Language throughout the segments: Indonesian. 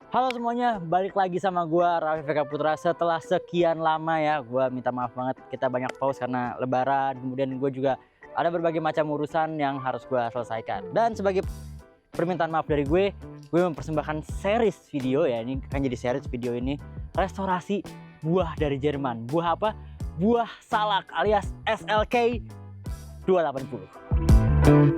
Halo semuanya, balik lagi sama gua Raffi Vega Putra. Setelah sekian lama ya, gua minta maaf banget. Kita banyak pause karena lebaran. Kemudian gue juga ada berbagai macam urusan yang harus gua selesaikan. Dan sebagai permintaan maaf dari gue mempersembahkan series video ya. Ini kan jadi series video ini restorasi buah dari Jerman. Buah apa? Buah salak alias SLK 280.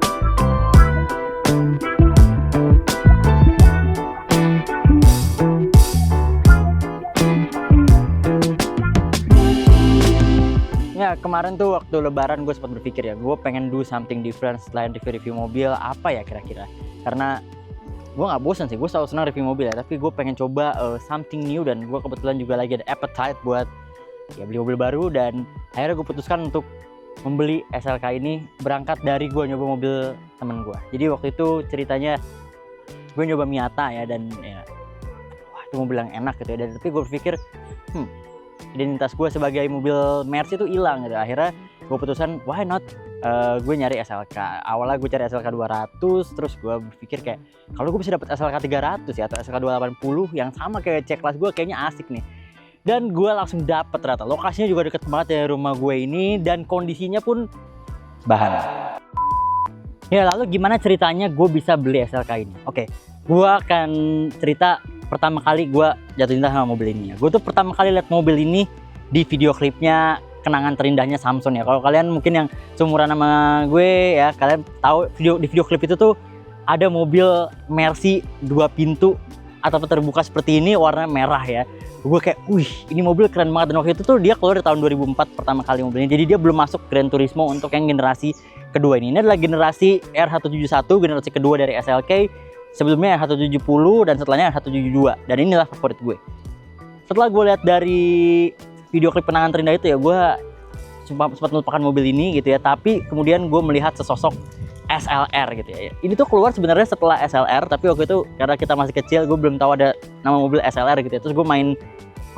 Ya kemarin tuh waktu lebaran gue sempat berpikir ya, gue pengen do something different selain review mobil. Apa ya kira-kira, karena gue nggak bosan sih, gue selalu senang review mobil ya, tapi gue pengen coba something new. Dan gue kebetulan juga lagi ada appetite buat ya beli mobil baru, dan akhirnya gue putuskan untuk membeli SLK ini berangkat dari gue nyoba mobil temen gue. Jadi waktu itu ceritanya gue nyoba Miata ya, dan ya wah, itu mobil yang enak gitu ya. Dan tapi gue berpikir identitas gue sebagai mobil Mercy itu hilang gitu. Akhirnya gue putusan why not gue nyari SLK. Awalnya gue cari SLK 200, terus gue berpikir kayak kalau gue bisa dapat SLK 300 ya, atau SLK 280 yang sama kayak C-Class gue, kayaknya asik nih. Dan gue langsung dapet ternyata. Lokasinya juga deket banget dari rumah gue ini, dan kondisinya pun bahan. Ya lalu gimana ceritanya gue bisa beli SLK ini? Oke, gue akan cerita pertama kali gue jatuh cinta sama mobil ini. Gue tuh pertama kali lihat mobil ini di video klipnya Kenangan Terindahnya Samson ya. Kalau kalian mungkin yang seumuran sama gue ya, kalian tahu di video klip itu tuh ada mobil Mercy 2 pintu atau terbuka seperti ini, warna merah ya. Gue kayak, wih ini mobil keren banget. Dan waktu itu tuh dia keluar di tahun 2004 pertama kali mobilnya. Jadi dia belum masuk Gran Turismo untuk yang generasi kedua ini. Ini adalah generasi R171, generasi kedua dari SLK. Sebelumnya R170 dan setelahnya R172, dan inilah favorit gue. Setelah gue lihat dari video klip Kenangan Terindah itu ya, gue sempat melupakan mobil ini gitu ya. Tapi kemudian gue melihat sesosok SLR gitu ya. Ini tuh keluar sebenarnya setelah SLR, tapi waktu itu karena kita masih kecil, gue belum tahu ada nama mobil SLR gitu ya. Terus gue main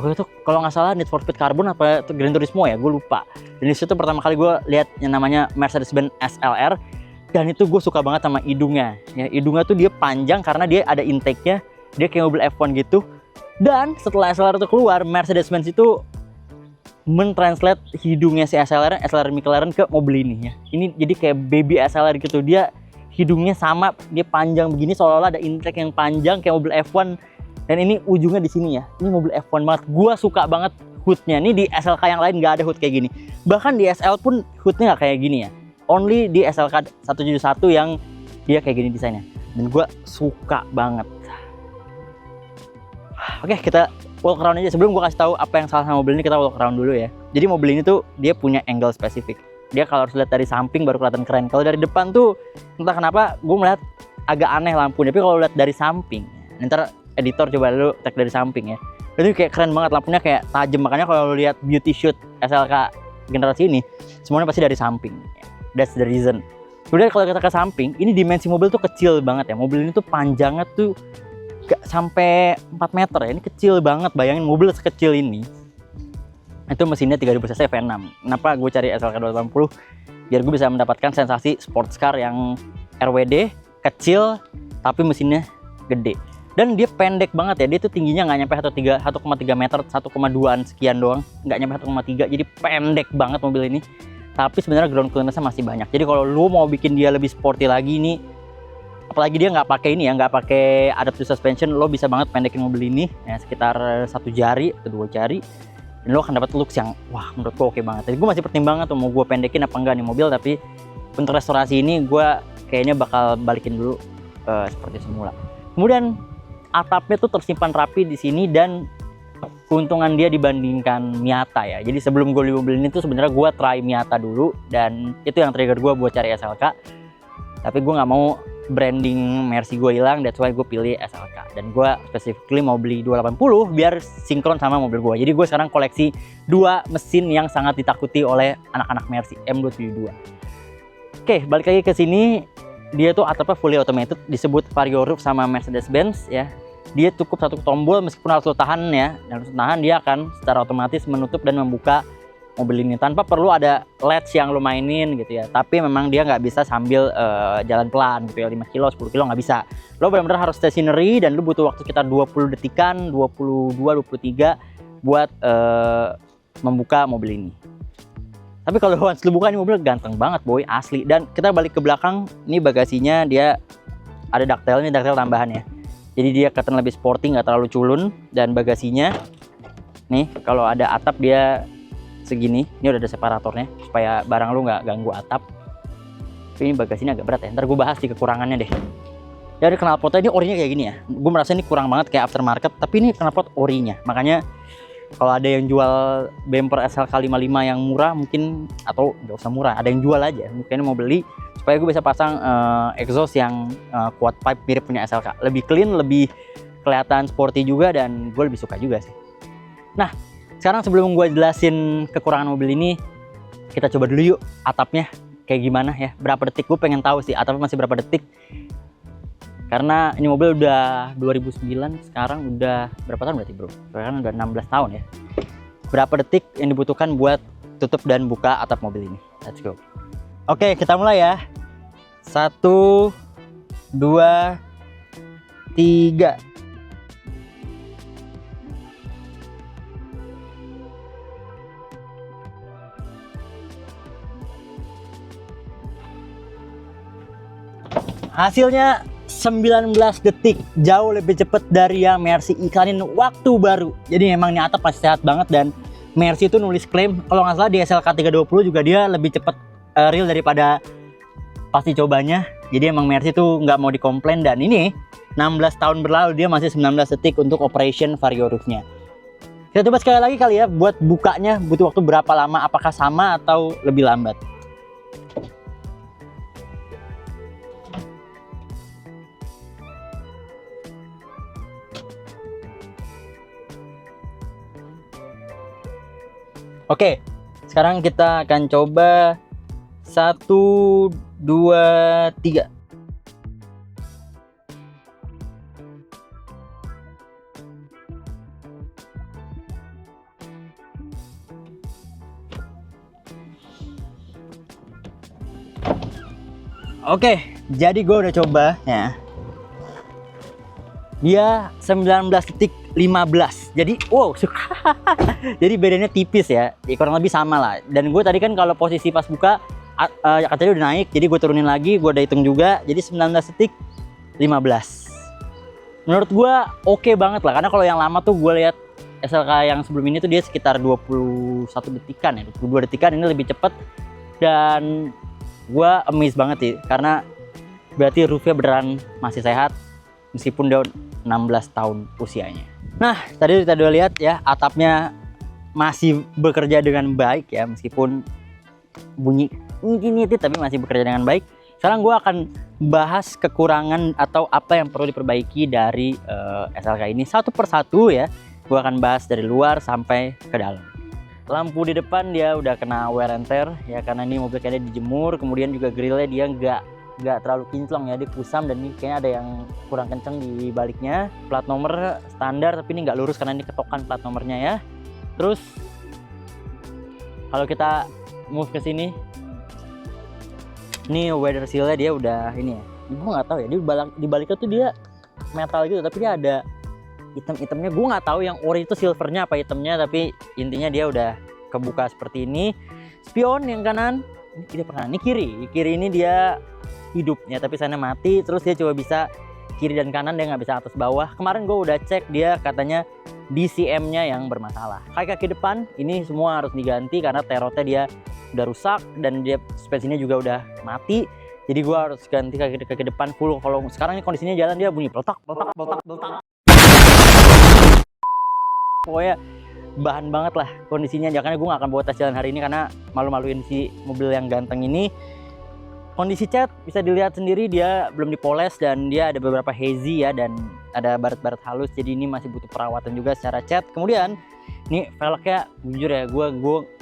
waktu itu kalau nggak salah Need for Speed Carbon apa itu Gran Turismo ya, gue lupa. Dan di situ pertama kali gue lihat yang namanya Mercedes-Benz SLR. Dan itu gue suka banget sama hidungnya ya. Hidungnya tuh dia panjang karena dia ada intake-nya, dia kayak mobil F1 gitu. Dan setelah SLR itu keluar, Mercedes-Benz itu mentranslate hidungnya si SLR McLaren ke mobil ini ya. Ini jadi kayak baby SLR gitu. Dia hidungnya sama, dia panjang begini seolah-olah ada intake yang panjang kayak mobil F1. Dan ini ujungnya di sini ya. Ini mobil F1 banget. Gue suka banget hoodnya. Ini di SLK yang lain nggak ada hood kayak gini. Bahkan di SL pun hoodnya nggak kayak gini ya. Only di SLK 171 yang dia kayak gini desainnya. Dan gue suka banget. Oke, kita walk around aja. Sebelum gue kasih tahu apa yang salah sama mobil ini, kita walk around dulu ya. Jadi mobil ini tuh dia punya angle spesifik. Dia kalau harus lihat dari samping baru kelihatan keren. Kalau dari depan tuh entah kenapa gue melihat agak aneh lampunya. Tapi kalau lihat dari samping, ntar editor coba dulu tag dari samping ya. Itu kayak keren banget, lampunya kayak tajam. Makanya kalau lihat beauty shoot SLK generasi ini, semuanya pasti dari samping. That's the reason. Kemudian kalau kita ke samping, ini dimensi mobil tuh kecil banget ya. Mobil ini tuh panjangnya tuh gak sampai 4 meter ya. Ini kecil banget, bayangin mobil sekecil ini. Itu mesinnya 3000 cc V6. Kenapa gue cari SLK 280? Biar gue bisa mendapatkan sensasi sports car yang RWD, kecil, tapi mesinnya gede. Dan dia pendek banget ya, dia tuh tingginya nggak nyampe 1,3 meter, 1,2an sekian doang. Nggak nyampe 1,3, jadi pendek banget mobil ini. Tapi sebenarnya ground clearance-nya masih banyak. Jadi kalau lu mau bikin dia lebih sporty lagi nih, apalagi dia nggak pakai ini ya, nggak pakai adaptive suspension, lo bisa banget pendekin mobil ini ya, sekitar 1 jari atau 2 jari, dan lo akan dapat looks yang wah menurut gue oke banget. Jadi gue masih pertimbangan tuh mau gue pendekin apa enggak nih mobil, tapi untuk restorasi ini gue kayaknya bakal balikin dulu seperti semula. Kemudian atapnya tuh tersimpan rapi di sini, dan keuntungan dia dibandingkan Miata ya. Jadi sebelum gue beli mobil ini tuh sebenarnya gue try Miata dulu, dan itu yang trigger gue buat cari SLK. Tapi gue nggak mau branding Mercy gue hilang, that's why gue pilih SLK. Dan gue specifically mau beli 280 biar sinkron sama mobil gue. Jadi gue sekarang koleksi 2 mesin yang sangat ditakuti oleh anak-anak Mercy, M272. Oke, balik lagi ke sini. Dia tuh atapnya fully automated, disebut Vario Roof sama Mercedes-Benz ya. Dia cukup 1 tombol, meskipun harus lo tahan ya. Dan harus tahan, dia akan secara otomatis menutup dan membuka mobil ini tanpa perlu ada latch yang lo mainin gitu ya. Tapi memang dia nggak bisa sambil jalan pelan gitu ya, 5 kilo 10 kilo nggak bisa. Lo benar-benar harus stationary dan lo butuh waktu sekitar 20 detikan 22-23 buat membuka mobil ini. Tapi kalau once lu buka, ini mobil ganteng banget boy, asli. Dan kita balik ke belakang, ini bagasinya dia ada ductile, ini ductile tambahan ya. Jadi dia kelihatan lebih sporty, nggak terlalu culun. Dan bagasinya nih kalau ada atap dia segini, ini udah ada separatornya supaya barang lu nggak ganggu atap. Tapi ini bagasinya agak berat ya, ntar gue bahas di kekurangannya deh. Dari knalpotnya ini orinya kayak gini ya, gue merasa ini kurang banget kayak aftermarket, tapi ini knalpot orinya. Makanya kalau ada yang jual bumper SLK 55 yang murah mungkin, atau nggak usah murah, ada yang jual aja, mungkin mau beli supaya gue bisa pasang exhaust yang quad pipe mirip punya SLK, lebih clean, lebih kelihatan sporty juga, dan gue lebih suka juga sih. Nah, sekarang sebelum gue jelasin kekurangan mobil ini, kita coba dulu yuk atapnya kayak gimana ya, berapa detik. Gue pengen tahu sih atapnya masih berapa detik, karena ini mobil udah 2009, sekarang udah berapa tahun berarti bro? Sekarang udah 16 tahun ya. Berapa detik yang dibutuhkan buat tutup dan buka atap mobil ini? Let's go. Oke, kita mulai ya. 1, 2, 3. Hasilnya 19 detik, jauh lebih cepat dari yang Mercy iklanin waktu baru. Jadi memang ini atap masih sehat banget, dan Mercy itu nulis klaim kalau nggak salah di SLK 320 juga dia lebih cepat real daripada pasti cobanya. Jadi emang Mercy itu nggak mau dikomplain, dan ini 16 tahun berlalu dia masih 19 detik untuk operation Vario roofnya. Kita coba sekali lagi kali ya, buat bukanya butuh waktu berapa lama, apakah sama atau lebih lambat. Oke, sekarang kita akan coba 1, 2, 3. Oke, jadi gue udah coba ya. Dia 19 detik 15. Jadi wow, jadi bedanya tipis ya. Kurang lebih sama lah. Dan gue tadi kan kalau posisi pas buka katanya udah naik, jadi gue turunin lagi, gue udah hitung juga. Jadi 19 detik 15. Menurut gue oke banget lah, karena kalau yang lama tuh gue lihat SLK yang sebelum ini tuh dia sekitar 21 detikan ya, 22 detikan. Ini lebih cepet, dan gue amazed banget sih, karena berarti roofnya beneran masih sehat meskipun dia 16 tahun usianya. Nah, tadi kita udah lihat ya, atapnya masih bekerja dengan baik ya, meskipun bunyi ngit tapi masih bekerja dengan baik. Sekarang gue akan bahas kekurangan atau apa yang perlu diperbaiki dari SLK ini satu persatu ya. Gue akan bahas dari luar sampai ke dalam. Lampu di depan dia udah kena wear and tear ya, karena ini mobil kayaknya dijemur. Kemudian juga grillnya dia nggak terlalu kinclong ya, dia kusam, dan ini kayaknya ada yang kurang kenceng di baliknya. Plat nomor standar, tapi ini nggak lurus karena ini ketokan plat nomornya ya. Terus kalau kita move ke sini, ini weather seal-nya dia udah ini ya, gue nggak tahu ya, di baliknya tuh dia metal gitu, tapi dia ada hitam-hitamnya. Gue nggak tahu yang ori itu silvernya apa hitamnya, tapi intinya dia udah kebuka seperti ini. Spion yang kanan, ini kiri ini dia hidupnya, tapi sana mati. Terus dia coba bisa kiri dan kanan, dia nggak bisa atas bawah. Kemarin gue udah cek, dia katanya DCM-nya yang bermasalah. Kaki depan ini semua harus diganti karena terotnya dia udah rusak, dan dia suspensinya juga udah mati. Jadi gue harus ganti kaki depan full. Kalau sekarang ini kondisinya jalan dia bunyi peletak. Pokoknya bahan banget lah kondisinya. Makanya gue gak akan bawa tes jalan hari ini karena malu-maluin si mobil yang ganteng ini. Kondisi cat bisa dilihat sendiri, dia belum dipoles dan dia ada beberapa hazy ya, dan ada baret-baret halus. Jadi ini masih butuh perawatan juga secara cat. Kemudian ini velgnya, jujur ya,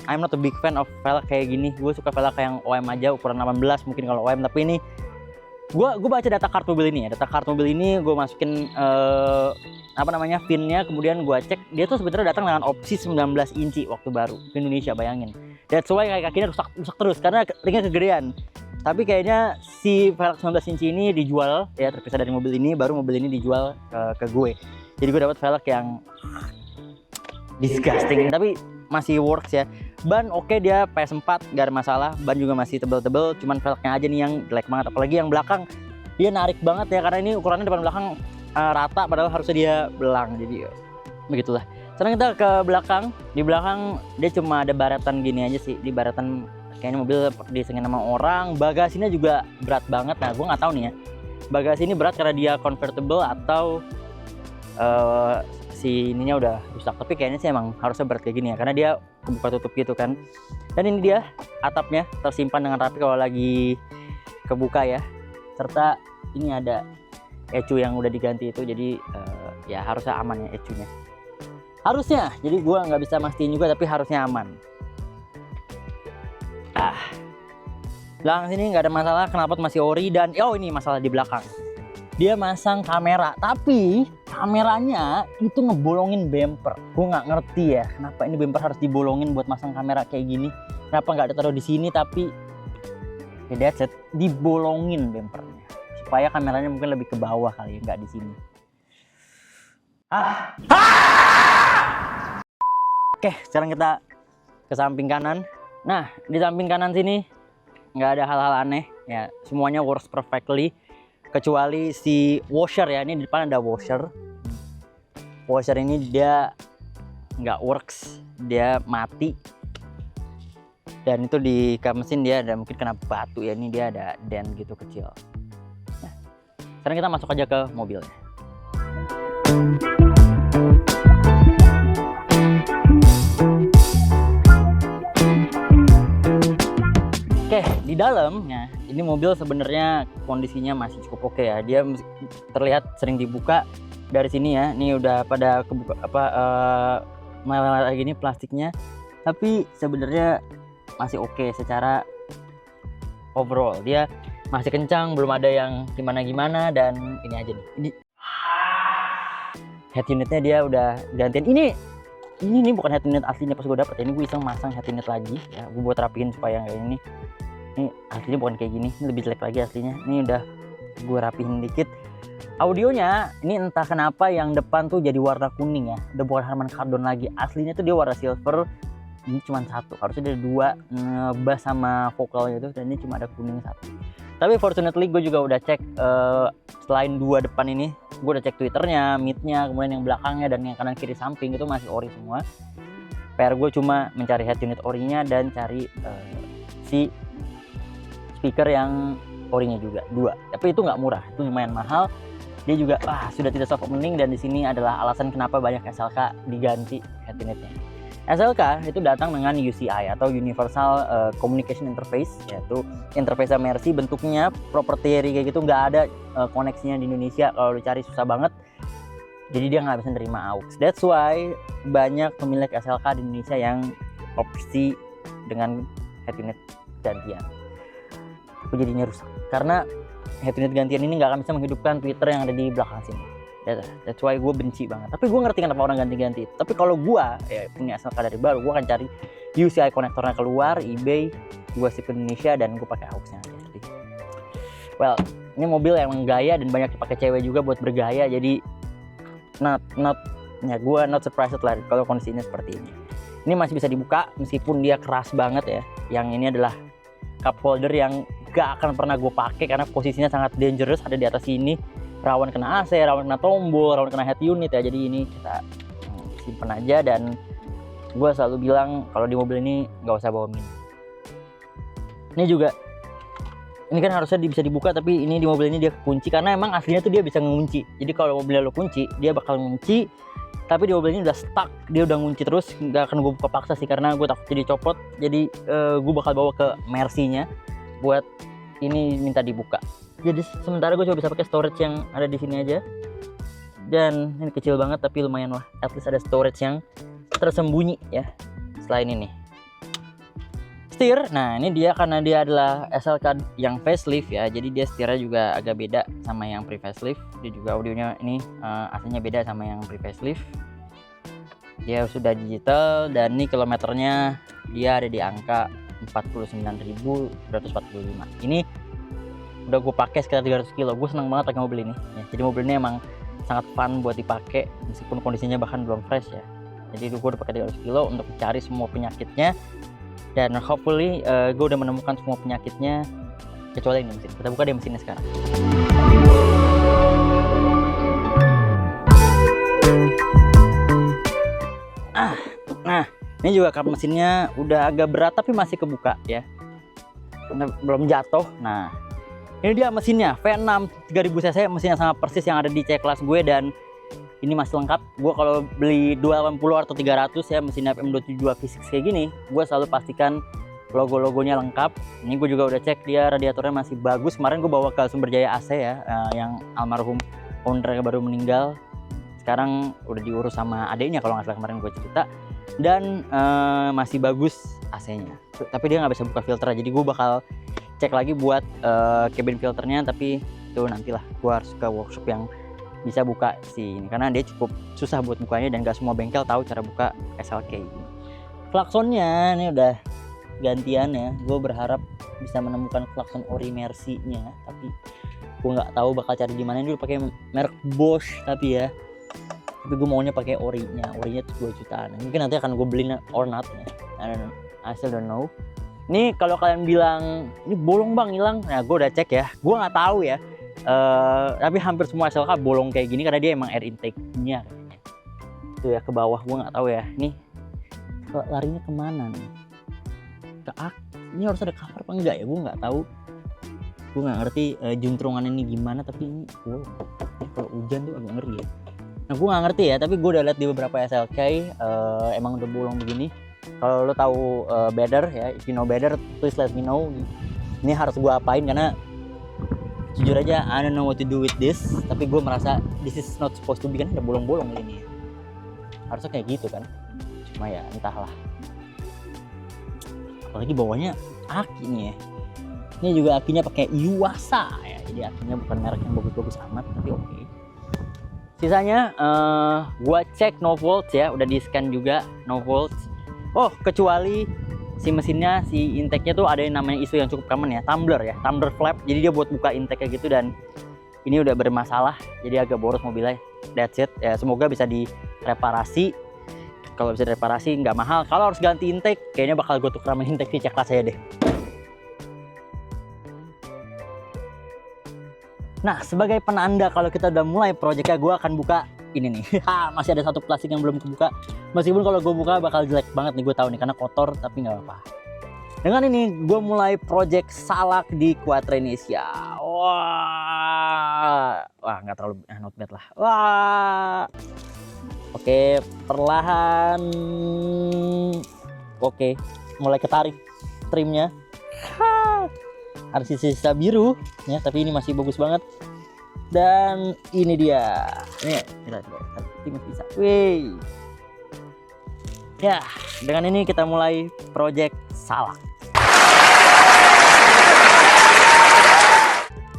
I'm not a big fan of velg kayak gini. Gue suka velg yang OM aja, ukuran 18 mungkin kalau OM, tapi ini gue baca data kart mobil ini ya. Data kart mobil ini gue masukin VIN-nya, kemudian gue cek dia tuh sebenarnya datang dengan opsi 19 inci waktu baru ke Indonesia, bayangin. That's why kakinya rusak terus karena ringnya kegedean. Tapi kayaknya si velg 19 inci ini dijual ya, terpisah dari mobil ini, baru mobil ini dijual ke gue. Jadi gue dapat velg yang disgusting tapi masih works ya. Ban oke, dia PS4 gak ada masalah, ban juga masih tebel-tebel, cuman velgnya aja nih yang jelek banget. Apalagi yang belakang dia narik banget ya, karena ini ukurannya depan belakang rata padahal harusnya dia belang, jadi begitulah. Sekarang kita ke belakang. Di belakang dia cuma ada baratan gini aja sih, di baratan kayaknya mobil disengin sama orang. Bagasinya juga berat banget. Nah gue nggak tahu nih ya, bagasi ini berat karena dia convertible atau si ininya udah rusak, tapi kayaknya sih emang harusnya berat kayak gini ya, karena dia kebuka tutup gitu kan. Dan ini dia atapnya tersimpan dengan rapi kalau lagi kebuka ya, serta ini ada ecu yang udah diganti itu, jadi ya harusnya aman ya ecunya, harusnya. Jadi gua nggak bisa mastiin juga, tapi harusnya aman. Belakang sini nggak ada masalah, knalpot masih ori. Dan ini masalah di belakang, dia masang kamera tapi kameranya itu ngebolongin bumper. Gue nggak ngerti ya kenapa ini bumper harus dibolongin buat masang kamera kayak gini. Kenapa nggak ditaruh di sini, tapi ya that's it, dibolongin bumpernya supaya kameranya mungkin lebih ke bawah kali ya, nggak di sini. Oke, sekarang kita ke samping kanan. Nah, di samping kanan sini nggak ada hal-hal aneh ya, semuanya works perfectly kecuali si washer ya. Ini di depan ada washer. Washer ini dia nggak works, dia mati. Dan itu di kap mesin dia ada mungkin kena batu ya, ini dia ada dent gitu kecil. Nah, sekarang kita masuk aja ke mobilnya. Oke, di dalamnya ini mobil sebenarnya kondisinya masih cukup oke ya. Dia terlihat sering dibuka dari sini ya. Ini udah pada kebuka melar gini plastiknya. Tapi sebenarnya masih oke secara overall. Dia masih kencang, belum ada yang gimana-gimana. Dan ini aja nih. Ini head unitnya dia udah gantian. Ini bukan head unit aslinya pas gue dapet. Ini gue iseng masang head unit lagi ya. Gue buat rapiin supaya kayak ini. Ini aslinya bukan kayak gini, ini lebih jelek lagi aslinya. Ini udah gue rapihin dikit. Audionya ini entah kenapa yang depan tuh jadi warna kuning ya, udah bukan Harman Kardon lagi. Aslinya tuh dia warna silver, ini cuma satu, harusnya ada dua, bass sama vokal gitu, dan ini cuma ada kuning satu. Tapi fortunately gue juga udah cek selain dua depan ini, gue udah cek Twitternya, midnya, kemudian yang belakangnya dan yang kanan kiri samping itu masih ori semua. PR gue cuma mencari head unit orinya dan cari si speaker yang orinya juga dua, tapi itu nggak murah, itu lumayan mahal. Dia juga sudah tidak soft opening, dan di sini adalah alasan kenapa banyak SLK diganti head unitnya. SLK itu datang dengan UCI atau Universal Communication Interface, yaitu interface MRC. Bentuknya proprietary kayak gitu, nggak ada koneksinya di Indonesia, kalau dicari susah banget. Jadi dia nggak bisa nerima AUX. That's why banyak pemilik SLK di Indonesia yang opsi dengan head unit gantian. Jadinya rusak karena head unit gantian ini nggak akan bisa menghidupkan Twitter yang ada di belakang sini. That's why gue benci banget. Tapi gue ngerti kenapa orang ganti-ganti. Tapi kalau gue punya SLK dari baru, gue akan cari UCI konektornya keluar, eBay, gue ship ke Indonesia, dan gue pakai AUX-nya aja. Jadi, well, ini mobil yang gaya dan banyak dipakai cewek juga buat bergaya. Jadi gue not surprised lah kalau kondisinya seperti ini. Ini masih bisa dibuka meskipun dia keras banget ya. Yang ini adalah cup holder yang gak akan pernah gue pakai karena posisinya sangat dangerous, ada di atas sini, rawan kena AC, rawan kena tombol, rawan kena head unit ya. Jadi ini kita simpen aja, dan gue selalu bilang kalau di mobil ini nggak usah bawa mini. Ini juga, ini kan harusnya bisa dibuka, tapi ini di mobil ini dia kunci karena emang aslinya tuh dia bisa ngunci. Jadi kalau mobilnya lo kunci, dia bakal ngunci. Tapi di mobil ini udah stuck, dia udah ngunci terus. Nggak akan gue buka paksa sih karena gue takut jadi copot. Jadi gue bakal bawa ke Mercy-nya buat ini minta dibuka. Jadi sementara gue coba bisa pakai storage yang ada di sini aja. Dan ini kecil banget tapi lumayan lah. At least ada storage yang tersembunyi ya. Selain ini, setir, nah ini dia karena dia adalah SLK yang facelift ya, jadi dia setirnya juga agak beda sama yang pre-facelift. Dia juga audionya ini aslinya beda sama yang pre-facelift. Dia sudah digital dan ini kilometernya dia ada di angka 49.245. Ini udah gue pakai sekitar 300 kilo. Gue seneng banget pakai mobil ini. Ya, jadi mobil ini emang sangat fun buat dipakai meskipun kondisinya bahkan belum fresh ya. Jadi gue udah pakai 300 kilo untuk mencari semua penyakitnya. Dan hopefully gue udah menemukan semua penyakitnya kecuali ini mesin. Kita buka deh mesinnya sekarang. Nah ini juga kap mesinnya udah agak berat tapi masih kebuka ya, belum jatuh. Nah ini dia mesinnya V6 3000 cc, mesin yang sama persis yang ada di C kelas gue dan ini masih lengkap. Gue kalau beli 280 atau 300 ya mesin FM272 V6 kayak gini, gue selalu pastikan logo-logonya lengkap. Ini gue juga udah cek dia radiatornya masih bagus. Kemarin gue bawa ke Sumber Jaya AC ya, yang almarhum ownernya baru meninggal. Sekarang udah diurus sama adiknya kalau nggak salah, kemarin gue cerita. Dan masih bagus AC-nya. Tapi dia nggak bisa buka filter, jadi gue bakal cek lagi buat cabin filternya. Tapi itu nantilah, gue harus ke workshop yang bisa buka si ini karena dia cukup susah buat bukanya dan gak semua bengkel tahu cara buka SLK ini. Klaksonnya ini udah gantian ya, gue berharap bisa menemukan klakson ori Mercy-nya, tapi gue nggak tahu bakal cari di mana. Ini udah pakai merek Bosch tapi gue maunya pakai orinya tuh 2 jutaan. Mungkin nanti akan gue beli or not ya. I still don't know. Ini kalau kalian bilang ini bolong bang hilang, nah gue udah cek ya, gue nggak tahu ya. Tapi hampir semua SLK bolong kayak gini karena dia emang air intake-nya kayaknya. Itu ya ke bawah, gue nggak tahu ya. Nih larinya kemana nih? Ini harus ada cover apa enggak ya? Gue nggak tahu. Gue nggak ngerti juntrungan ini gimana. Tapi ini kalau hujan tuh agak ngeri ya. Nah gue nggak ngerti ya. Tapi gue udah lihat di beberapa SLK emang udah bolong begini. Kalau lo tahu better ya, if you know better, please let me know. Ini harus gue apain karena jujur aja I don't know what to do with this, tapi gue merasa this is not supposed to be, kan ada bolong-bolong ini. Harusnya kayak gitu kan, cuma ya entahlah. Apalagi bawahnya aki nih ya. Ini juga akinya pakai Yuasa ya, jadi akinya bukan merek yang bagus-bagus amat, tapi oke. Sisanya gue cek no volts ya, udah di scan juga no volts. Oh kecuali si mesinnya, si intake-nya tuh ada yang namanya isu yang cukup common ya, tumbler ya, tumbler flap. Jadi dia buat buka intake kayak gitu dan ini udah bermasalah, jadi agak boros mobilnya. That's it ya, semoga bisa direparasi. Kalau bisa direparasi nggak mahal. Kalau harus ganti intake, kayaknya bakal gue tuker sama intake di C-Class saya deh. Nah sebagai penanda kalau kita udah mulai proyeknya, gue akan buka ini nih. Masih ada satu plastik yang belum kebuka. Meskipun kalau gue buka bakal jelek banget nih, gue tahu nih karena kotor, tapi nggak apa-apa. Dengan ini gue mulai project salak di Quattro Indonesia. Wah nggak terlalu not bad lah. Wah, oke perlahan. Oke, mulai ketarik trimnya. Ada sisa biru ya, tapi ini masih bagus banget. Dan ini dia. Ini masih bisa. Wih. Ya, dengan ini kita mulai project salak.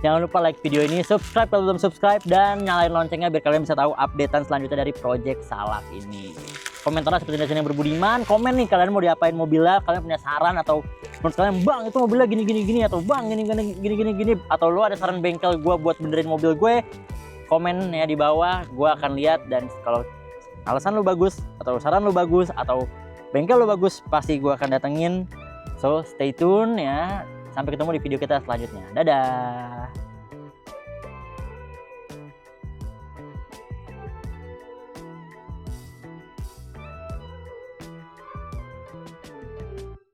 Jangan lupa like video ini, subscribe kalau belum subscribe, dan nyalain loncengnya biar kalian bisa tahu updatean selanjutnya dari project salak ini. Komentarnya seperti biasa yang berbudiman. Komen nih kalian mau diapain mobilnya, kalian punya saran atau menurut kalian bang itu mobilnya gini atau bang gini atau lo ada saran bengkel gue buat benerin mobil gue, komen ya di bawah, gue akan lihat. Dan kalau alasan lo bagus atau saran lo bagus atau bengkel lo bagus, pasti gue akan datengin. So stay tune ya, sampai ketemu di video kita selanjutnya. Dadah.